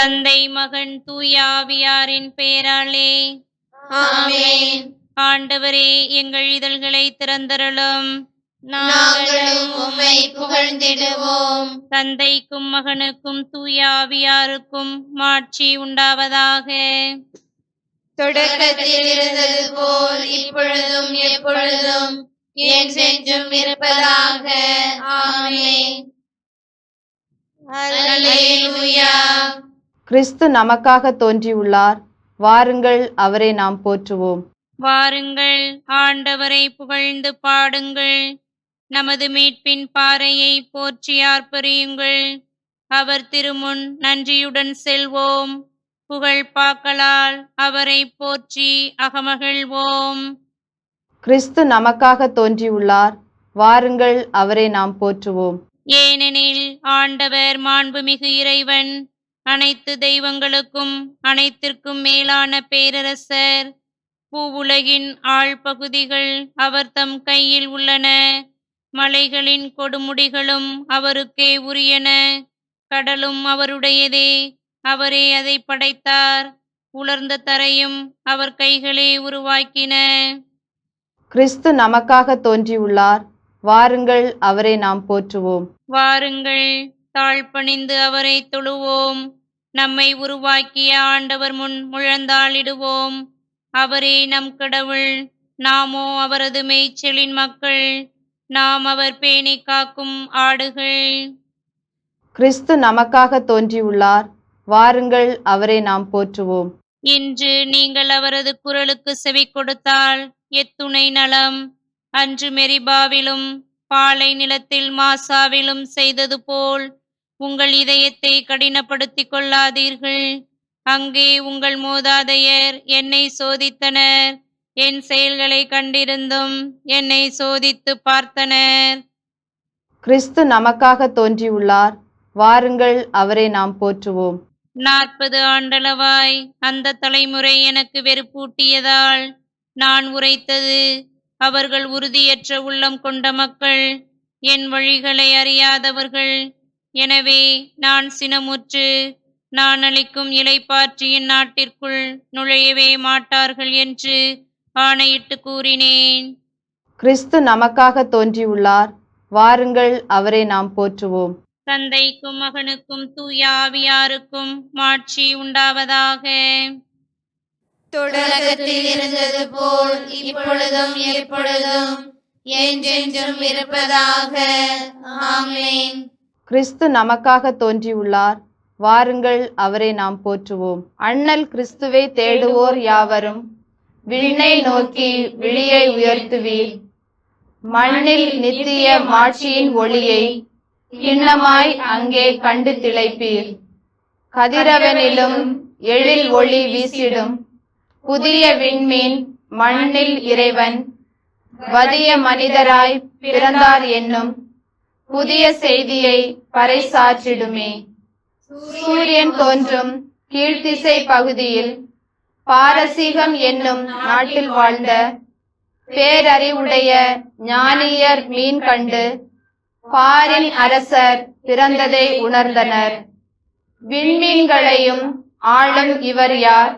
தந்தை மகன் தூயாவியாரின் பெயராலே ஆமென். ஆண்டவரே, எங்கள் இதழ்களை திறந்தருளும். நாங்களும் உம்மை புகழ்ந்திடுவோம். தந்தைக்கும் மகனுக்கும் தூயாவியாருக்கும் மாட்சி உண்டாவதாக. தொடக்கத்தில் இருந்தது போல் இப்பொழுதும் எப்பொழுதும் என்றென்றும் இருப்பதாக. ஆமென். அல்லேலூயா. கிறிஸ்து நமக்காக தோன்றியுள்ளார். வாருங்கள், அவரை நாம் போற்றுவோம். வாருங்கள், ஆண்டவரை புகழ்ந்து பாடுங்கள். நமது மீட்பின் பாறையை போற்றி ஆர்ப்பரியுங்கள். அவர் திருமுன் நன்றியுடன் செல்வோம். புகழ் பாக்களால் அவரை போற்றி அகமகிழ்வோம். கிறிஸ்து நமக்காக தோன்றியுள்ளார். வாருங்கள், அவரை நாம் போற்றுவோம். ஏனெனில் ஆண்டவர் மாண்புமிகு இறைவன், அனைத்து தெய்வங்களுக்கும் அனைத்திற்கும் மேலான பேரரசர். பூவுலகின் ஆழ்பகுதிகள் அவர் தம் கையில் உள்ளன. மலைகளின் கொடுமுடிகளும் அவருக்கே உரியன. கடலும் அவருடையதே, அவரே அதை படைத்தார். உலர்ந்த தரையும் அவர் கைகளே உருவாக்கின. கிறிஸ்து நமக்காக தோன்றியுள்ளார். வாருங்கள், அவரை நாம் போற்றுவோம். வாருங்கள், தாழ்பணிந்து அவரை தொழுவோம். நம்மை உருவாக்கிய ஆண்டவர் முன் முழந்தாளிடுவோம். அவரே நம் கடவுள், நாமோ அவரது மேய்ச்சலின் மக்கள். நாம் அவர் பேணி காக்கும் ஆடுகள். கிறிஸ்து நமக்காக தோன்றியுள்ளார். வாருங்கள், அவரை நாம் போற்றுவோம். இன்று நீங்கள் அவரது குரலுக்கு செவி கொடுத்தால் எத்துணை நலம். அன்று மெரிபாவிலும் பாலை நிலத்தில் மாசாவிலும் செய்தது போல் உங்கள் இதயத்தை கடினப்படுத்திக் கொள்ளாதீர்கள். அங்கே உங்கள் மூதாதையர் என்னை சோதித்தனர். என் செயல்களை கண்டிருந்தும் என்னை சோதித்து பார்த்தனர். கிறிஸ்து நமக்காக தோன்றியுள்ளார். வாருங்கள், அவரை நாம் போற்றுவோம். 40 ஆண்டளவாய் அந்த தலைமுறை எனக்கு வெறுப்பூட்டியதால் நான் உரைத்தது, அவர்கள் உறுதியற்ற உள்ளம் கொண்ட மக்கள், என் வழிகளை அறியாதவர்கள். எனவே நான் சினமுற்று, நான் அளிக்கும் இளைப்பாற்றியின் நாட்டிற்குள் நுழையவே மாட்டார்கள் என்று ஆணையிட்டு கூறினேன். கிறிஸ்து நமக்காக தோன்றியுள்ளார். வாருங்கள், அவரை நாம் போற்றுவோம். தந்தைக்கும் மகனுக்கும் தூயாவியாருக்கும் மாட்சி உண்டாவதாக. தொடக்கத்தில் இருந்தது போல் இப்பொழுதும் எப்பொழுதும் என்றென்றும் இருப்பதாக. ஆமென். கிறிஸ்து நமக்காக தோன்றியுள்ளார். வாருங்கள், அவரை நாம் போற்றுவோம். அண்ணல் கிறிஸ்துவை தேடுவோர் யாவரும் விண்ணை நோக்கி விழியை உயர்த்துவீர். மண்ணில் நித்திய மாட்சியின் ஒளியை கிண்ணமாய் அங்கே கண்டு திளைப்பீர். கதிரவனிலும் எழில் ஒளி வீசிடும் புதிய விண்மீன் மண்ணில் இறைவன் வதிய மனிதராய் பிறந்தார் என்னும் புதிய செய்தியை பறைசாற்றிடுமே. சூரியன் தோன்றும் கீழ்த்திசை பகுதியில் பாரசீகம் என்னும் நாட்டில் வாழ்ந்த பேரறிவுடைய ஞானியர் மீன் கண்டு பாரின் அரசர் பிறந்ததை உணர்ந்தனர். விண்மீன்களையும் ஆளும் இவர் யார்?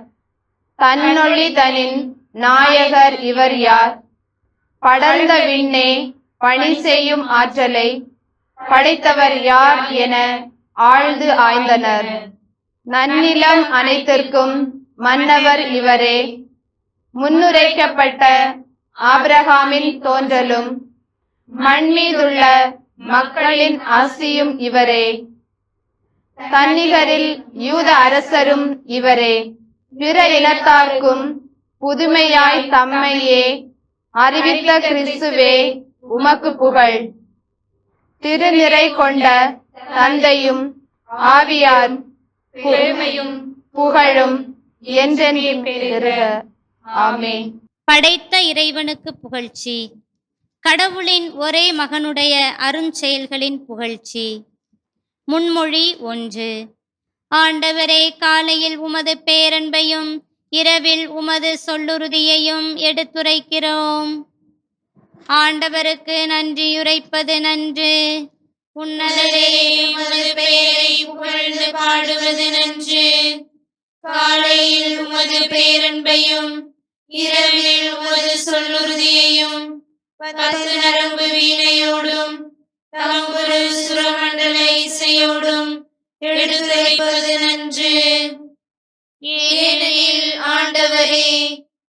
தன்னொளி தனின் நாயகர் இவர் யார்? படர்ந்த விண்ணே பணி செய்யும் ஆற்றலை படைத்தவர் யார் என ஆழ்ந்து ஆய்ந்தனர். நன்னிலம் அனைத்திற்கும் மன்னவர் இவரே. முன்னுரைக்கப்பட்ட ஆபிரகாமின் தோன்றலும் மண்மீதுள்ள மக்களின் ஆசியும் இவரே. தன்னிகரில் யூத அரசரும் இவரே. பிற இனத்தார்க்கும் புதுமையாய் தம்மையே அறிவித்த கிறிஸ்துவே உமக்கு புகழ். திருநிறை கொண்ட தந்தையும் ஆவியார் பெருமையும் புகழும் என்றென்றும் பெறுக. ஆமென். படைத்த இறைவனுக்கு புகழ்ச்சி. கடவுளின் ஒரே மகனுடைய அருஞ்செயல்களின் புகழ்ச்சி. முன்மொழி 1. ஆண்டவரே, காலையில் உமது பேரன்பையும் இரவில் உமது சொல்லுறுதியையும் எடுத்துரைக்கிறோம். ஆண்டவருக்கு நன்றியுரைப்பது நன்று. உன்னதரே உமது பெயரை புகழ்ந்து பாடுவது நன்று. காலையில் உமது பேரன்பையும் இரவில் உமது சொல்லுறுதியையும் 10 நரம்பு வீணையோடும் தம்புரு சுரமண்டல இசையோடும் எடுத்துரைப்பது நன்று. ஏனெனில் ஆண்டவரே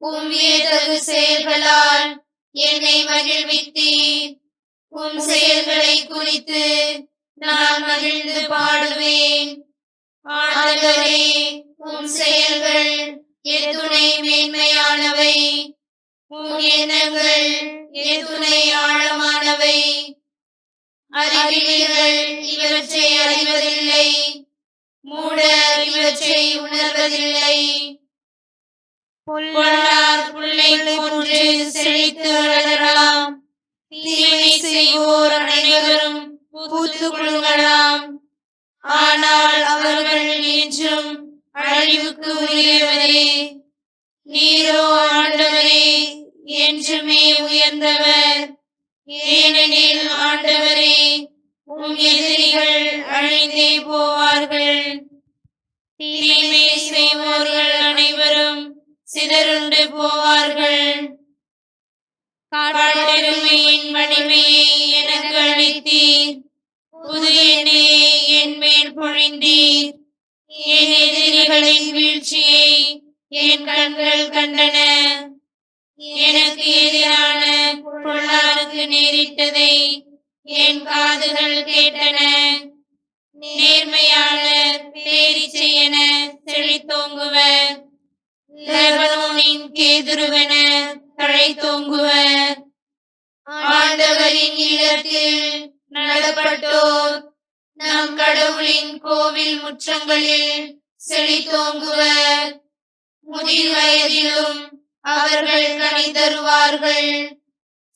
உம் வியத்தகு செயல்களால் என்னை மகிழ்வித்தீர். உம் செயல்களை குறித்து நான் மகிழ்ந்து பாடுவேன். ஆண்டவரே உம் செயல்கள் எத்துணை மேன்மையானவை, உம் எண்ணங்கள் எத்துணை ஆழமானவை. அறிவிலிகள் இவற்றை அறிவதில்லை, மூடர் இவற்றை உணர்வதில்லை. பொல்லார் புல்லை போன்று செழித்து வளரலாம், தீமை செய்வோர் அனைவரும் பூத்து குலுங்கலாம். ஆனால் அவர்கள் என்றும் அழிவுக்கு உரியவரே. நீரோ ஆண்டவரே என்றுமே உயர்ந்தவர். ஏனெனில் ஆண்டவரே உம் எதிரிகள் அழிந்தே போவார்கள். தீமை செய்வோர்கள் அனைவரும் சிதறுண்டு போவார்கள். காட்டெருமையின் வலிமையை எனக்கு அளித்தீர், புது எண்ணெயை என் மேல் பொழிந்தீர். என் எதிரிகளின் வீழ்ச்சியை என் கண்கள் கண்டன. எனக்கு எதிரான பொல்லாருக்கு நேரிட்டதை என் காதுகள் கேட்டன. நேர்மையாளர் பேரிச்சையென செழித்தோங்குவர், லெபனோனின் கேதுருவென தழைத்தோங்குவர். ஆண்டவரின் இல்லத்தில் நடப்பட்டோர் நம் கடவுளின் கோவில் முற்றங்களில் செழித்தோங்குவர். முதிர் வயதிலும் அவர்கள் கனி தருவார்கள்.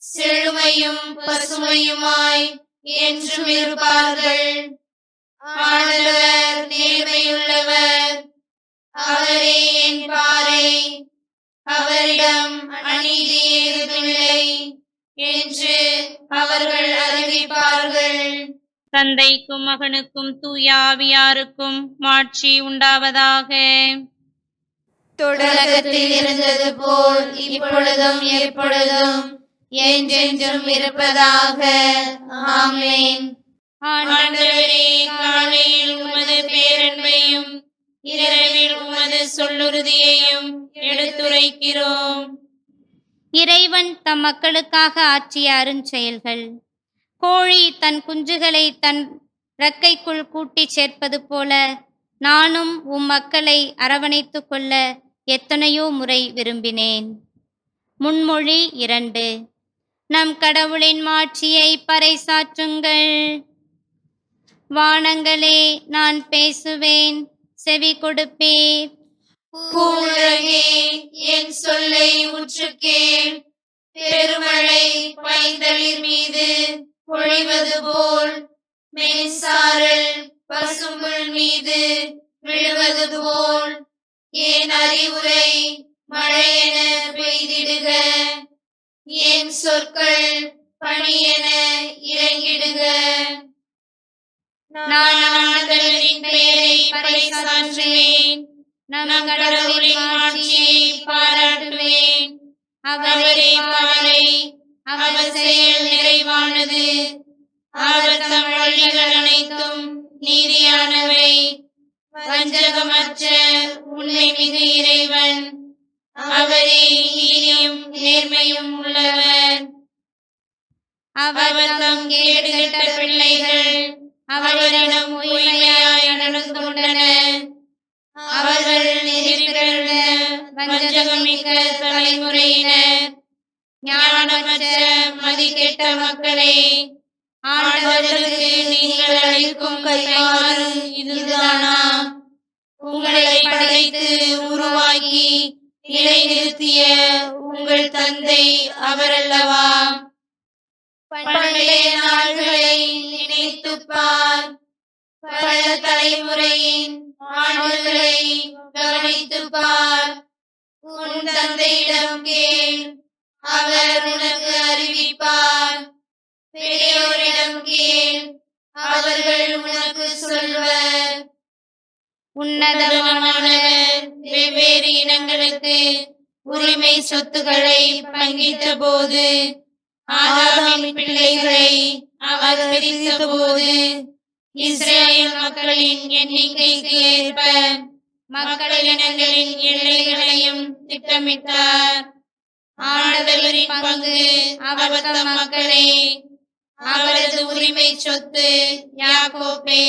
செழுமையும் பசுமையுமாய் என்றும் இருப்பார்கள். ஆண்டவர் நேர்மையுள்ளவர், அவரே என் பாறை, அவரிடம் அநீதி ஏதுமில்லை என்று அவர்கள் அறிவிப்பார்கள். தந்தைக்கும் மகனுக்கும் தூய ஆவியாருக்கும் மாட்சி உண்டாவதாக. தொடக்கத்தில் இருந்தது போல் இப்பொழுதும் எப்பொழுதும் என்றென்றும் இருப்பதாக. ஆமென். ஆண்டவரே, காலையில் உமது பேரன்பையும் இரவில் உமது சொல்லுறுதியையும் எடுத்துரைக்கிறோம். இறைவன் தம் மக்களுக்காக ஆற்றிய அருஞ்செயல்கள். கோழி தன் குஞ்சுகளை தன் இறக்கைக்குள் கூட்டிச் சேர்ப்பது போல நானும் உம் மக்களை அரவணைத்து கொள்ள எத்தனையோ முறை விரும்பினேன். முன்மொழி 2. நம் கடவுளின் மாட்சியை பறைசாற்றுங்கள். வானங்களே, நான் பேசுவேன், செவி கொடுப்பேன். பூவுலகே, என் சொல்லை உற்று கேள். பெருமழை பைந்தளிர் மீது பொழிவது போல், மென்சாரல் பசும்புல் மீது விழுவது போல், என் அறிவுரை மழையென பெய்திடுக. என் சொற்கள் பனியென இறங்கிடுக. நான் ஆண்டவரின் பெயரை பறைசாற்றுவேன், நம் கடவுளின் மாட்சியை பாராட்டுவேன். அவரே பாறை, அவர் செயல் நிறைவானது. அவர் தம் வழிகள் அனைத்தும் நீதியானவை. வஞ்சகமற்ற உண்மை மிகு இறைவன், அவரே நீதியும் நேர்மையும் உள்ளவர். அவர் தம் கேடுகெட்ட பிள்ளைகள் அவரிடம் உண்மையாய் நடந்து கொண்டனர். அவர்கள் நெறிபிறழ்ந்த வஞ்சகமிக்க தலைமுறையினர். ஞானமற்ற மதிகெட்ட மக்களே, ஆண்டவருக்கு நீங்கள் அளிக்கும் கைமாறு இதுதானா? உங்களை படைத்து உருவாக்கி நிலைநிறுத்திய உங்கள் தந்தை அவரல்லவா? பண்டைய நாள்களை நினைத்துப் பார். பல தலைமுறையின் ஆண்டுகளை கவனித்துப் பார். உன் தந்தையிடம் கேள், அவர் உனக்கு அறிவிப்பார். பெரியோரிடம் கேள், உன்னதமானவர் வெவ்வேறு இனங்களுக்கு உரிமை சொத்துக்களை பங்கிட்ட போது, ஆதாமின் பிள்ளைகளை அவர் பிரித்த போது, இஸ்ரேல் மக்களின் எண்ணிக்கைக்கு ஏற்ப மக்களினங்களின் எல்லைகளையும் திட்டமிட்டார். ஆண்டவரின் பங்கு அவர் தம் மக்களே, அவரது உரிமை சொத்து யாக்கோபே.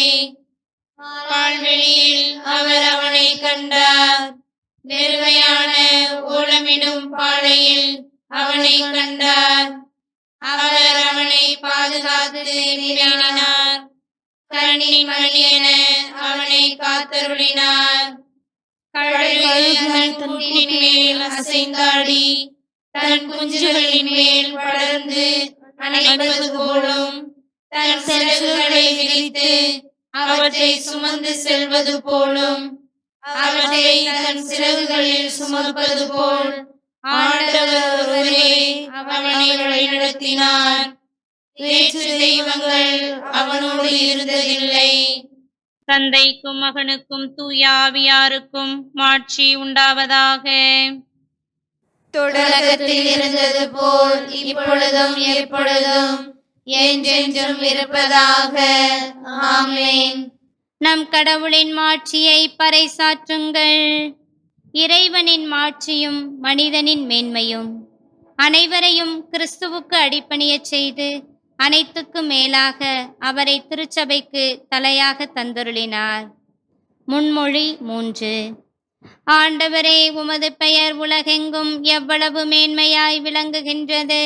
பால்வெளியில் அவர் அவனை கண்டார், வெறுமையான ஓலமிடும் பாளையில் அவனை கண்டார். அவர் அவனை பாதுகாத்து பேணினார், கண்ணின் மணி என அவனை காத்தருளினார். கழுகு தன் கூட்டின் மேல் அசைந்தாடி தன் குஞ்சுகளின் மேல் படர்ந்து அணைப்பது போலும், தன் சிறகுகளை விரித்து அவற்றை சுமந்து செல்வது போலும், அவற்றை தன் சிறகுகளில் சுமப்பது போல் ஆண்டவர் ஒருவரே அவனை வழிநடத்தினார். வேற்று தெய்வங்கள் அவனோடு இருந்ததில்லை. தந்தைக்கும் மகனுக்கும் தூய ஆவியாருக்கும் மாட்சி உண்டாவதாக. தொடக்கத்தில் இருந்தது போல் இப்பொழுதும் எப்பொழுதும் என்றென்றும் இருப்பதாக. ஆமென். நம் கடவுளின் மாட்சியை பறைசாற்றுங்கள். இறைவனின் மாட்சியும் மனிதனின் மேன்மையும் அனைவரையும் கிறிஸ்துவுக்கு அடிபணியச் செய்து அனைத்துக்கும் மேலாக அவரை திருச்சபைக்கு தலையாக தந்தருளினார். முன்மொழி 3. ஆண்டவரே, உமது பெயர் உலகெங்கும் எவ்வளவு மேன்மையாய் விளங்குகின்றது.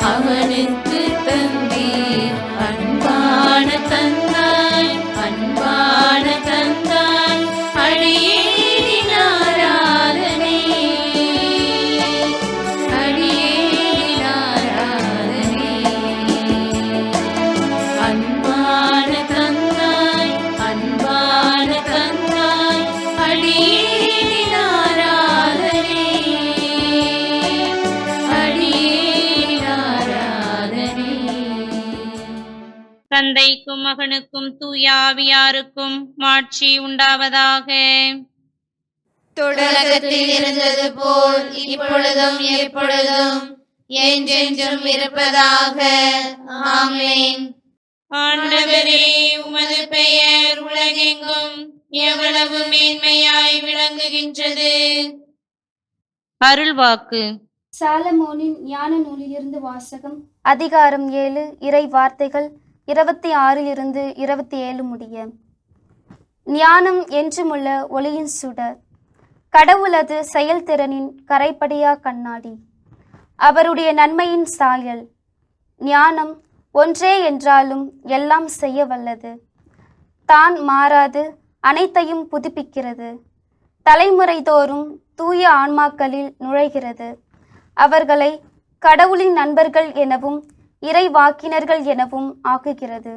அவனுக்கு தந்தீர். அன்பான தந்தாய், அன்பான தந்தாய், அடியேனின் ஆராதனை, அடியேனின் ஆராதனை. அன்பான தந்தாய், தந்தைக்கும் மகனுக்கும் தூய ஆவியாருக்கும் மாட்சி உண்டாவதாக. தொடக்கத்தில் இருந்தது போல் இப்பொழுதும் எப்பொழுதும் என்றென்றும் இருப்பதாக. ஆமென். ஆண்டவரே, உமது பெயர் உலகெங்கும் எவ்வளவு மேன்மையாய் விளங்குகின்றது. அருள்வாக்கு. சாலமோனின் ஞான நூலிலிருந்து வாசகம். அதிகாரம் 7, இறை வார்த்தைகள் 26 27 முடிய. ஞானம் என்றுமுள்ள ஒளியின் சுடர், கடவுளது செயல்திறனின் கரைப்படியா கண்ணாடி, அவருடைய நன்மையின் சாயல். ஞானம் ஒன்றே என்றாலும் எல்லாம் செய்ய வல்லது, தான் மாறாது அனைத்தையும் புதுப்பிக்கிறது, தலைமுறை தோறும் தூய ஆன்மாக்களில் நுழைகிறது, அவர்களை கடவுளின் நண்பர்கள் எனவும் இறைவாக்கினர்கள் எனவும் ஆக்குகிறது.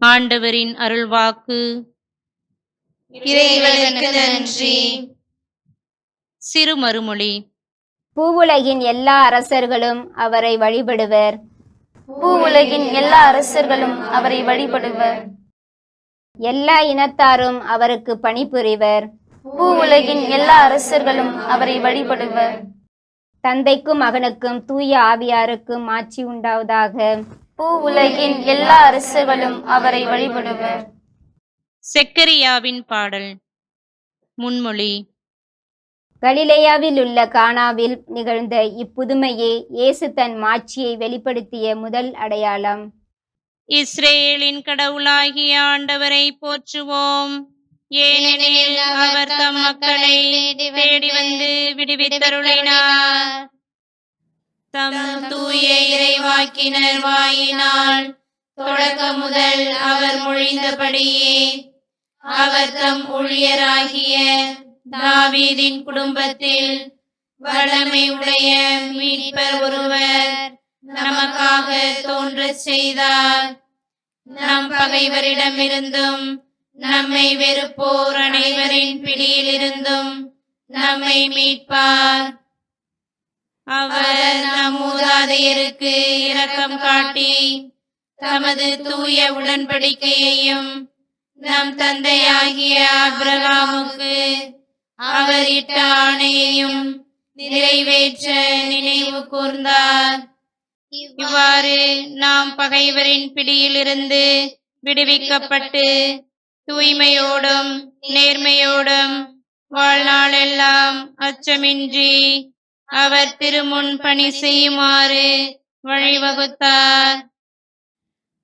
ஆண்டவரின் அருள்வாக்கு. இறைவனுக்கு நன்றி. சிறு மறுமொழி. பூவுலகின் எல்லா அரசர்களும் அவரை வழிபடுவர். பூவுலகின் எல்லா அரசர்களும் அவரை வழிபடுவர். எல்லா இனத்தாரும் அவருக்கு பணிபுரிவர். பூவுலகின் எல்லா அரசர்களும் அவரை வழிபடுவர். தந்தைக்கும் மகனுக்கும் தூய ஆவியாருக்கும் ஆட்சி உண்டாவதாக. பூவுலகின் எல்லா அரசர்களும் அவரை வழிபடுவர். செக்கரியாவின் பாடல். முன்மொழி. கலிலேயாவில் உள்ள கானாவில் நிகழ்ந்த இப்புதுமையே இயேசு தன் மாட்சியை வெளிப்படுத்திய முதல் அடையாளம். இஸ்ரேலின் கடவுளாகிய ஆண்டவரை போற்றுவோம், ஏனெனில் அவர் தம் மக்களை தேடி வந்து விடுவித்தருளினார். தம் தூய இறைவாக்கினர் வாயினால் தொடக்க முதல் அவர் மொழிந்தபடியே அவர் தம் ஊழியராகிய தாவீதின் குடும்பத்தில் வல்லமை உடைய மீட்பர் ஒருவர் நமக்காக தோன்றச் செய்தார். நம் பகைவரிடமிருந்தும் நம்மை வெறுப்போர் அனைவரின் பிடியிலிருந்தும் நம்மை மீட்பார். அவர் நம் மூதாதையருக்கு இரக்கம் காட்டி தமது தூய உடன்படிக்கையையும் நம் தந்தையாகிய ஆபிரகாமுக்கு அவர் இட்ட ஆணையையும் நிறைவேற்ற நினைவு கூர்ந்தார். இவ்வாறு நாம் பகைவரின் பிடியிலிருந்து விடுவிக்கப்பட்டு தூய்மையோடும் நேர்மையோடும் வாழ்நாளெல்லாம் அச்சமின்றி அவர் திருமுன் பணி செய்யுமாறு வழிவகுத்தார்.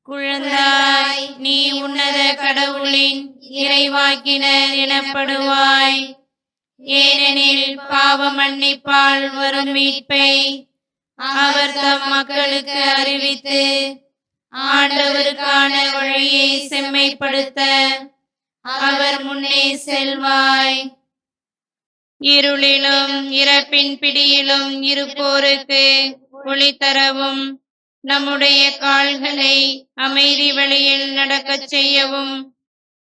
குழந்தாய், நீ உன்னத கடவுளின் இறைவாக்கினர் எனப்படுவாய், ஏனெனில் பாவ மன்னிப்பால் வரும் மீட்பை அவர் தம் மக்களுக்கு அறிவித்து ஆண்டவருக்கான வழியை செம்மைப்படுத்த அவர் முன்னே செல்வாய். இருளிலும் இறப்பின் பிடியிலும் இருப்போருக்கு ஒளி தரவும், நம்முடைய கால்களை அமைதி வழியில் நடக்கச் செய்யவும்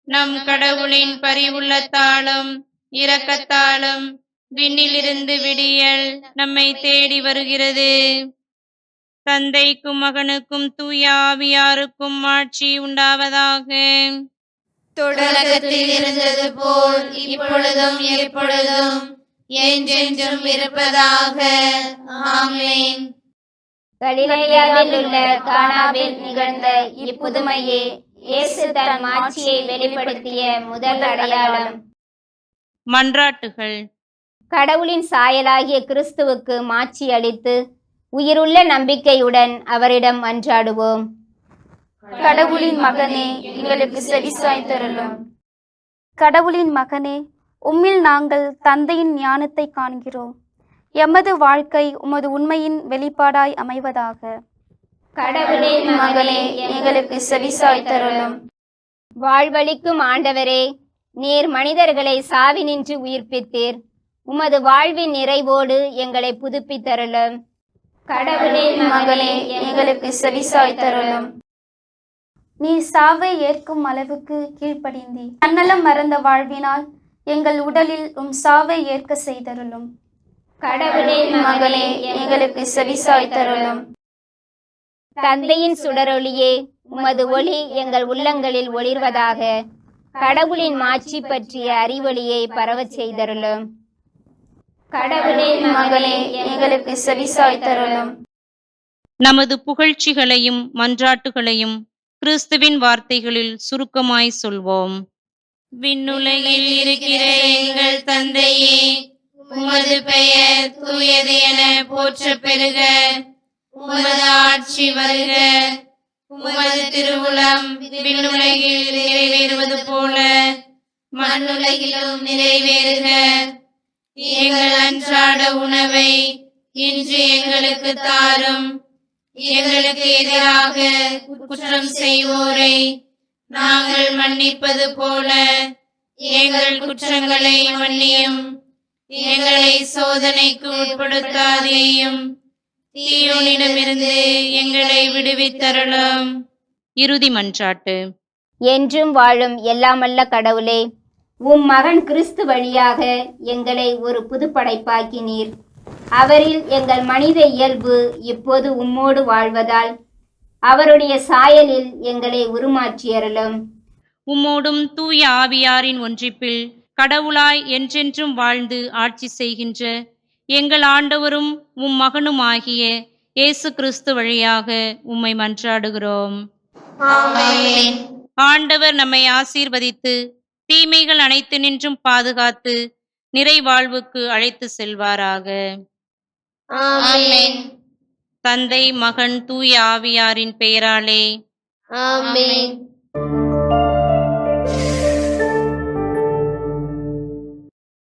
நம் கடவுளின் பரிவுள்ளத்தாலும் இரக்கத்தாலும் விண்ணிலிருந்து விடியல் நம்மை தேடி வருகிறது. தந்தைக்கும் மகனுக்கும் தூய ஆவியாருக்கும் ஆட்சி உண்டாவதாக. தொடக்கத்தில் இருந்தது போல் இப்பொழுதும் எப்பொழுதும் என்றென்றும் இருப்பதாக. ஆமென். கலிலேயாவில் உள்ள கானாவில் நிகழ்ந்த இப்புதுமையே இயேசு தன் மாட்சியை வெளிப்படுத்திய முதல் அடையாளம். மன்றாட்டுகள். கடவுளின் சாயலாகிய கிறிஸ்துவுக்கு மாட்சி அளித்து உயிருள்ள நம்பிக்கையுடன் அவரிடம் மன்றாடுவோம். கடவுளின் மகனே, எங்களுக்கு செவிசாய்த்தருளும். கடவுளின் மகனே, உம்மில் நாங்கள் தந்தையின் ஞானத்தை காண்கிறோம். எமது வாழ்க்கை உமது உண்மையின் வெளிப்பாடாய் அமைவதாக. கடவுளின் மகனே, எங்களுக்கு செவிசாய்த்தருளும். வாழ்வளிக்கும் ஆண்டவரே, நீர் மனிதர்களை சாவினின்று உயிர்ப்பித்தீர். உமது வாழ்வின் நிறைவோடு எங்களை புதுப்பித்தருளும். கடவுளின் மகனே, எங்களுக்கு செவிசாய்த்தருளும். நீ சாவை ஏற்கும் அளவுக்கு கீழ்ப்படிந்தி தன்னலம் மறந்த வாழ்வினால் எங்கள் உடலில் உம் சாவை ஏற்க செய்தருளும். கடவுளின் மகனே, எங்களுக்கு செவிசாய்த்தருளும். தந்தையின் சுடரொளியே, உமது ஒளி எங்கள் உள்ளங்களில் ஒளிர்வதாக. கடவுளின் மாட்சி பற்றிய அறிவொளியை பரவச் செய்தருளும். கடவுளின் மகளே, எங்களுக்கு செவிசாய்த்தருளும். நமது புகழ்ச்சிகளையும் மன்றாட்டுகளையும் கிறிஸ்துவின் வார்த்தைகளில் சுருக்கமாய் சொல்வோம். விண்ணுலகில் இருக்கிற எங்கள் தந்தையே, உமது பெயர் தூயது என போற்ற பெறுக. உமது ஆட்சி வருக. உமது திருவுளம் விண்ணுலகில் நிறைவேறுவது போல மண்ணுலகிலும் நிறைவேறுக. எங்கள் அன்றாட உணவை இன்று எங்களுக்கு தாரும். எங்களுக்கு எதிராக குற்றம் செய்வோரை நாங்கள் மன்னிப்பது போல எங்கள் குற்றங்களை மன்னியும். எங்களை சோதனைக்கு உட்படுத்தாதேயும், தீயோனிடமிருந்து எங்களை விடுவித்தருளும். இறுதி மன்றாட்டு. என்றும் வாழும் எல்லாமல்ல கடவுளே, உம் மகன் கிறிஸ்து வழியாக எங்களை ஒரு புதுப்படைப்பாக்கினீர். அவரில் எங்கள் மனித இயல்பு இப்போது உம்மோடு வாழ்வதால் அவருடைய சாயலில் எங்களை உருமாற்றியருளும். உம்மோடும் தூய ஆவியாரின் ஒன்றிப்பில் கடவுளாய் என்றென்றும் வாழ்ந்து ஆட்சி செய்கின்ற எங்கள் ஆண்டவரும் உம் மகனுமாகிய இயேசு கிறிஸ்து வழியாக உம்மை மன்றாடுகிறோம். ஆமென். ஆண்டவர் நம்மை ஆசீர்வதித்து தீமைகள் அனைத்து நின்றும் பாதுகாத்து நிறைவாழ்வுக்கு அழைத்து செல்வாராக. ஆமென். தந்தை, மகன், தூய ஆவியாரின் பெயராலே ஆமென்.